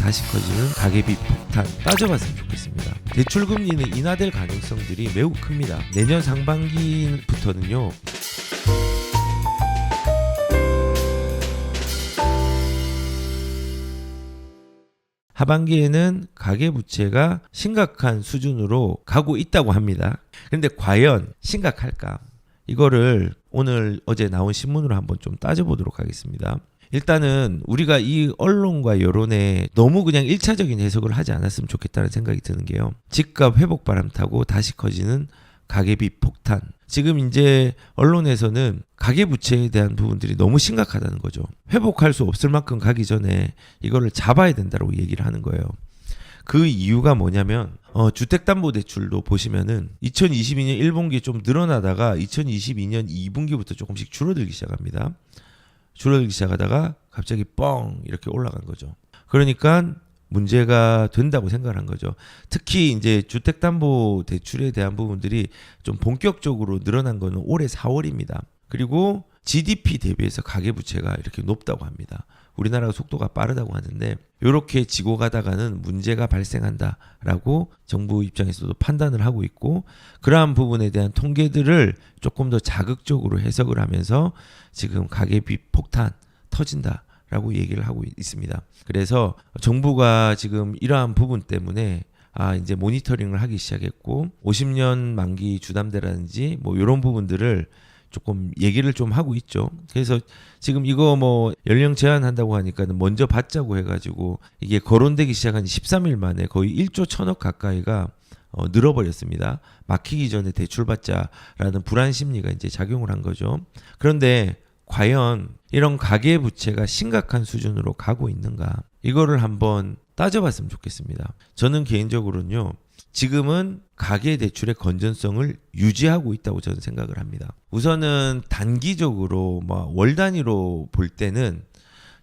다시 커지는 가계비 폭탄 따져봤으면 좋겠습니다. 대출금리는 인하될 가능성들이 매우 큽니다. 내년 상반기부터는요. 하반기에는 가계부채가 심각한 수준으로 가고 있다고 합니다. 그런데 과연 심각할까? 이거를 오늘 어제 나온 신문으로 한번 좀 따져보도록 하겠습니다. 일단은 우리가 이 언론과 여론에 너무 그냥 1차적인 해석을 하지 않았으면 좋겠다는 생각이 드는 게요. 집값 회복 바람 타고 다시 커지는 가계비 폭탄. 지금 이제 언론에서는 가계부채에 대한 부분들이 너무 심각하다는 거죠. 회복할 수 없을 만큼 가기 전에 이거를 잡아야 된다고 얘기를 하는 거예요. 그 이유가 뭐냐면 주택담보대출도 보시면은 2022년 1분기에 좀 늘어나다가 2022년 2분기부터 조금씩 줄어들기 시작합니다. 줄어들기 시작하다가 갑자기 뻥 이렇게 올라간 거죠. 그러니까 문제가 된다고 생각을 한 거죠. 특히 이제 주택담보대출에 대한 부분들이 좀 본격적으로 늘어난 거는 올해 4월입니다. 그리고 GDP 대비해서 가계부채가 이렇게 높다고 합니다. 우리나라가 속도가 빠르다고 하는데 이렇게 지고 가다가는 문제가 발생한다라고 정부 입장에서도 판단을 하고 있고, 그러한 부분에 대한 통계들을 조금 더 자극적으로 해석을 하면서 지금 가계비 폭탄 터진다 라고 얘기를 하고 있습니다. 그래서 정부가 지금 이러한 부분 때문에 이제 모니터링을 하기 시작했고 50년 만기 주담대라든지 뭐 이런 부분들을 조금 얘기를 좀 하고 있죠. 그래서 지금 이거 뭐 연령 제한한다고 하니까는 먼저 받자고 해가지고 이게 거론되기 시작한 지 13일 만에 거의 1조 1천억 가까이가 늘어버렸습니다. 막히기 전에 대출받자라는 불안 심리가 이제 작용을 한 거죠. 그런데 과연 이런 가계부채가 심각한 수준으로 가고 있는가? 이거를 한번 따져봤으면 좋겠습니다. 저는 개인적으로는요. 지금은 가계대출의 건전성을 유지하고 있다고 저는 생각을 합니다. 우선은 단기적으로 월 단위로 볼 때는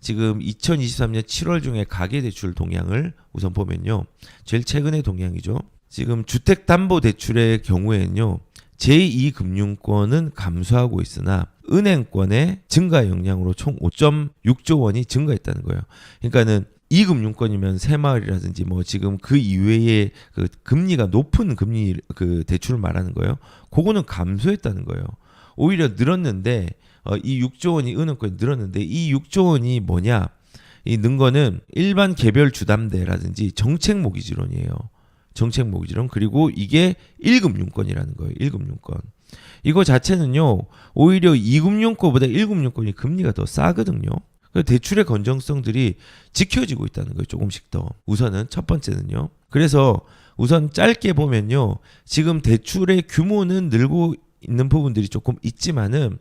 지금 2023년 7월 중에 가계대출 동향을 우선 보면요. 제일 최근의 동향이죠. 지금 주택담보대출의 경우에는요. 제2금융권은 감소하고 있으나 은행권의 증가 영향으로 총 5.6조 원이 증가했다는 거예요. 그러니까는 2금융권이면 새마을이라든지 뭐 지금 그 이외에 그 금리가 높은 금리 그 대출을 말하는 거예요. 그거는 감소했다는 거예요. 오히려 늘었는데 이 6조 원이 은행권이 늘었는데 이 6조 원이 뭐냐? 이 는 거는 일반 개별 주담대라든지 정책 모기지론이에요. 정책 모기지론. 그리고 이게 1금융권이라는 거예요. 1금융권. 이거 자체는요. 오히려 2금융권보다 1금융권이 금리가 더 싸거든요. 대출의 건전성들이 지켜지고 있다는 거예요. 조금씩 더. 우선은 첫 번째는요. 그래서 우선 짧게 보면요. 지금 대출의 규모는 늘고 있는 부분들이 조금 있지만은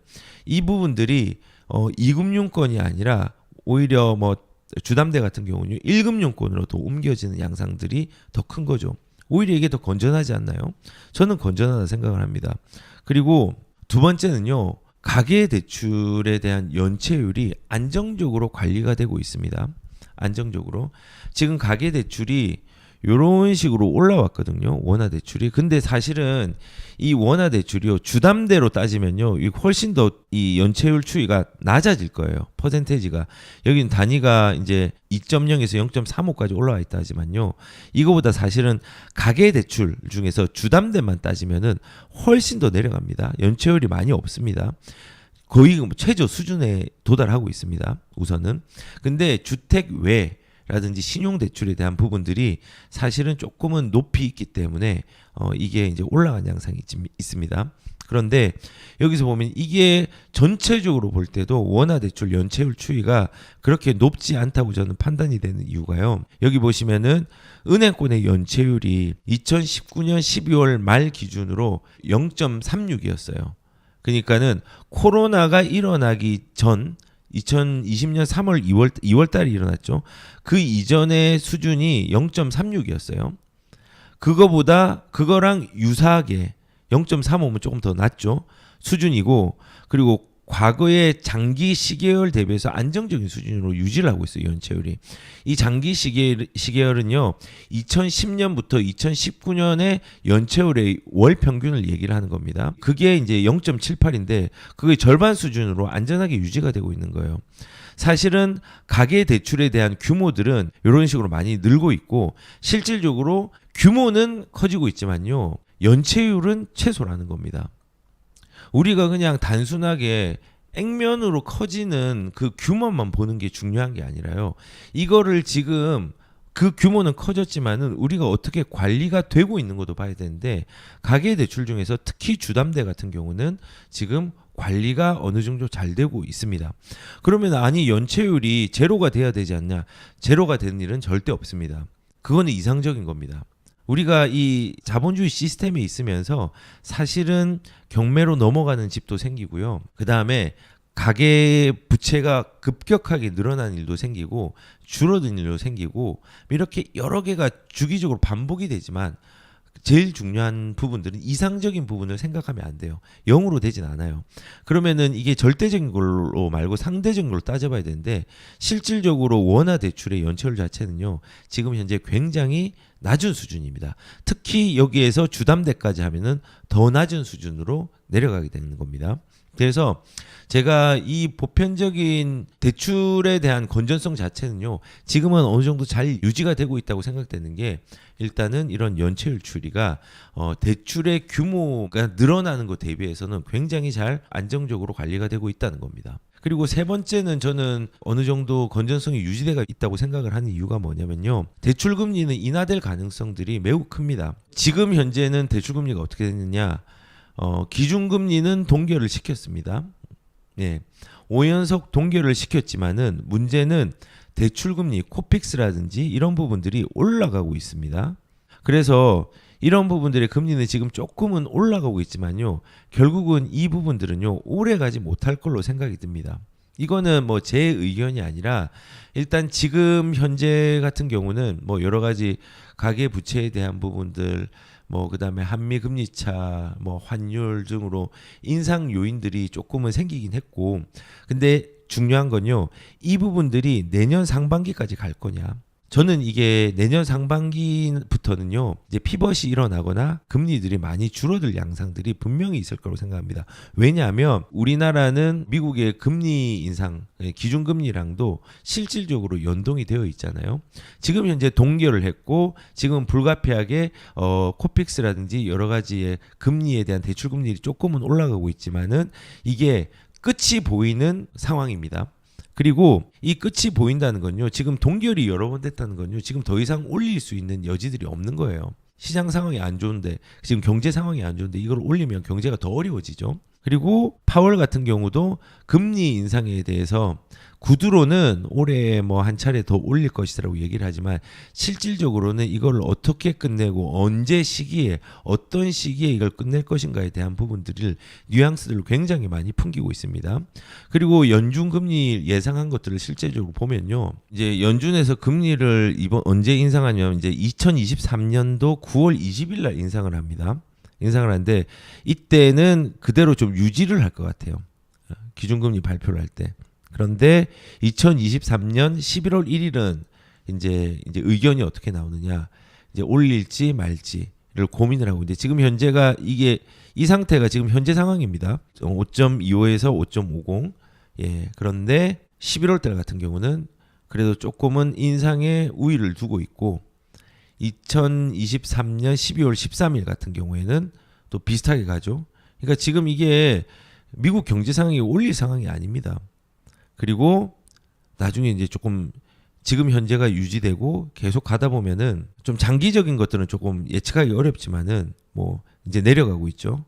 이 부분들이 2금융권이 아니라 오히려 뭐 주담대 같은 경우는 1금융권으로 더 옮겨지는 양상들이 더 큰 거죠. 오히려 이게 더 건전하지 않나요? 저는 건전하다 생각을 합니다. 그리고 두 번째는요. 가계대출에 대한 연체율이 안정적으로 관리가 되고 있습니다. 안정적으로. 지금 가계대출이 이런 식으로 올라왔거든요. 원화대출이. 근데 사실은 이 원화대출이요. 주담대로 따지면요. 훨씬 더 이 연체율 추이가 낮아질 거예요. 퍼센테이지가. 여기는 단위가 이제 2.0에서 0.35까지 올라와 있다 하지만요. 이거보다 사실은 가계대출 중에서 주담대만 따지면은 훨씬 더 내려갑니다. 연체율이 많이 없습니다. 거의 최저 수준에 도달하고 있습니다. 우선은. 근데 주택 외 라든지 신용대출에 대한 부분들이 사실은 조금은 높이 있기 때문에 이게 이제 올라간 양상이 있습니다. 그런데 여기서 보면 이게 전체적으로 볼 때도 원화대출 연체율 추이가 그렇게 높지 않다고 저는 판단이 되는 이유가요. 여기 보시면은 은행권의 연체율이 2019년 12월 말 기준으로 0.36이었어요. 그러니까는 코로나가 일어나기 전 2020년 3월 2월 달에 일어났죠. 그 이전의 수준이 0.36이었어요. 그거랑 유사하게 0.35면 조금 더 낮죠. 수준이고, 그리고 과거의 장기 시계열 대비해서 안정적인 수준으로 유지를 하고 있어요. 연체율이. 이 장기 시계열은요. 2010년부터 2019년의 연체율의 월 평균을 얘기를 하는 겁니다. 그게 이제 0.78인데 그게 절반 수준으로 안전하게 유지가 되고 있는 거예요. 사실은 가계 대출에 대한 규모들은 이런 식으로 많이 늘고 있고 실질적으로 규모는 커지고 있지만요. 연체율은 최소라는 겁니다. 우리가 그냥 단순하게 액면으로 커지는 그 규모만 보는 게 중요한 게 아니라요. 이거를 지금 그 규모는 커졌지만은 우리가 어떻게 관리가 되고 있는 것도 봐야 되는데 가계대출 중에서 특히 주담대 같은 경우는 지금 관리가 어느 정도 잘 되고 있습니다. 그러면 아니 연체율이 제로가 돼야 되지 않냐? 제로가 되는 일은 절대 없습니다. 그거는 이상적인 겁니다. 우리가 이 자본주의 시스템에 있으면서 사실은 경매로 넘어가는 집도 생기고요. 그 다음에 가계 부채가 급격하게 늘어난 일도 생기고 줄어든 일도 생기고 이렇게 여러 개가 주기적으로 반복이 되지만 제일 중요한 부분들은 이상적인 부분을 생각하면 안 돼요. 0으로 되진 않아요. 그러면은 이게 절대적인 걸로 말고 상대적인 걸로 따져봐야 되는데 실질적으로 원화 대출의 연체율 자체는요. 지금 현재 굉장히 낮은 수준입니다. 특히 여기에서 주담대까지 하면은 더 낮은 수준으로 내려가게 되는 겁니다. 그래서 제가 이 보편적인 대출에 대한 건전성 자체는요, 지금은 어느 정도 잘 유지가 되고 있다고 생각되는 게 일단은 이런 연체율 추이가 대출의 규모가 늘어나는 것 대비해서는 굉장히 잘 안정적으로 관리가 되고 있다는 겁니다. 그리고 세 번째는 저는 어느 정도 건전성이 유지되어 있다고 생각을 하는 이유가 뭐냐면요. 대출금리는 인하될 가능성들이 매우 큽니다. 지금 현재는 대출금리가 어떻게 됐느냐. 기준금리는 동결을 시켰습니다. 예. 5연속 동결을 시켰지만은 문제는 대출금리 코픽스라든지 이런 부분들이 올라가고 있습니다. 그래서 이런 부분들의 금리는 지금 조금은 올라가고 있지만요. 결국은 이 부분들은요. 오래 가지 못할 걸로 생각이 듭니다. 이거는 뭐 제 의견이 아니라 일단 지금 현재 같은 경우는 뭐 여러 가지 가계 부채에 대한 부분들 뭐 그다음에 한미 금리 차, 뭐 환율 등으로 인상 요인들이 조금은 생기긴 했고, 근데 중요한 건요, 이 부분들이 내년 상반기까지 갈 거냐? 저는 이게 내년 상반기부터는요, 이제 피벗이 일어나거나 금리들이 많이 줄어들 양상들이 분명히 있을 거라고 생각합니다. 왜냐하면 우리나라는 미국의 금리 인상, 기준금리랑도 실질적으로 연동이 되어 있잖아요. 지금 현재 동결을 했고, 지금 불가피하게 코픽스라든지 여러 가지의 금리에 대한 대출 금리들이 조금은 올라가고 있지만은 이게 끝이 보이는 상황입니다. 그리고 이 끝이 보인다는 건요. 지금 동결이 여러 번 됐다는 건요. 지금 더 이상 올릴 수 있는 여지들이 없는 거예요. 시장 상황이 안 좋은데, 지금 경제 상황이 안 좋은데 이걸 올리면 경제가 더 어려워지죠. 그리고 파월 같은 경우도 금리 인상에 대해서 구두로는 올해 뭐 한 차례 더 올릴 것이라고 얘기를 하지만 실질적으로는 이걸 어떻게 끝내고 언제 시기에 어떤 시기에 이걸 끝낼 것인가에 대한 부분들을 뉘앙스들을 굉장히 많이 풍기고 있습니다. 그리고 연준 금리 예상한 것들을 실제적으로 보면요. 이제 연준에서 금리를 이번 언제 인상하냐면 이제 2023년도 9월 20일 날 인상을 합니다. 인상을 하는데 이때는 그대로 좀 유지를 할 것 같아요. 기준금리 발표를 할 때. 그런데 2023년 11월 1일은 이제 의견이 어떻게 나오느냐, 이제 올릴지 말지를 고민을 하고 있는데 지금 현재가 이게 이 상태가 지금 현재 상황입니다. 5.25에서 5.50. 예. 그런데 11월 달 같은 경우는 그래도 조금은 인상에 우위를 두고 있고 2023년 12월 13일 같은 경우에는 또 비슷하게 가죠. 그러니까 지금 이게 미국 경제 상황이 올릴 상황이 아닙니다. 그리고 나중에 이제 조금 지금 현재가 유지되고 계속 가다 보면은 좀 장기적인 것들은 조금 예측하기 어렵지만은 뭐 이제 내려가고 있죠.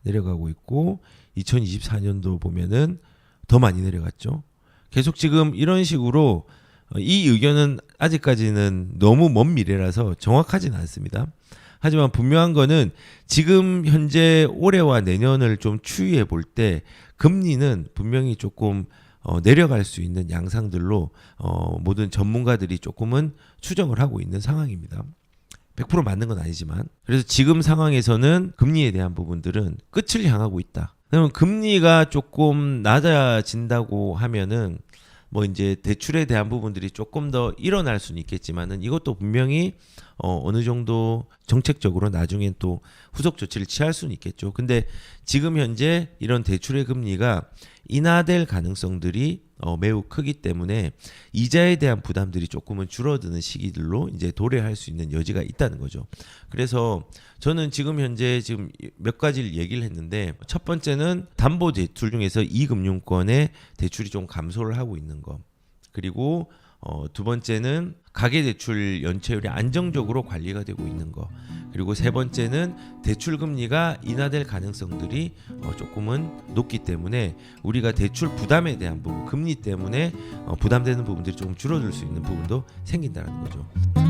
내려가고 있고 2024년도 보면은 더 많이 내려갔죠. 계속 지금 이런 식으로 이 의견은 아직까지는 너무 먼 미래라서 정확하지는 않습니다. 하지만 분명한 거는 지금 현재 올해와 내년을 좀 추이해 볼 때 금리는 분명히 조금 내려갈 수 있는 양상들로 모든 전문가들이 조금은 추정을 하고 있는 상황입니다. 100% 맞는 건 아니지만 그래서 지금 상황에서는 금리에 대한 부분들은 끝을 향하고 있다. 그러면 금리가 조금 낮아진다고 하면은 뭐 이제 대출에 대한 부분들이 조금 더 일어날 수는 있겠지만은 이것도 분명히 어느 정도 정책적으로 나중엔 또 후속 조치를 취할 수는 있겠죠. 근데 지금 현재 이런 대출의 금리가 인하될 가능성들이 매우 크기 때문에 이자에 대한 부담들이 조금은 줄어드는 시기들로 이제 도래할 수 있는 여지가 있다는 거죠. 그래서 저는 지금 현재 지금 몇 가지를 얘기를 했는데, 첫 번째는 담보 대출 중에서 이금융권의 대출이 좀 감소를 하고 있는 거. 그리고 두 번째는 가계대출 연체율이 안정적으로 관리가 되고 있는 거. 그리고 세 번째는 대출 금리가 인하될 가능성들이 조금은 높기 때문에 우리가 대출 부담에 대한 부분, 금리 때문에 부담되는 부분들이 조금 줄어들 수 있는 부분도 생긴다는 거죠.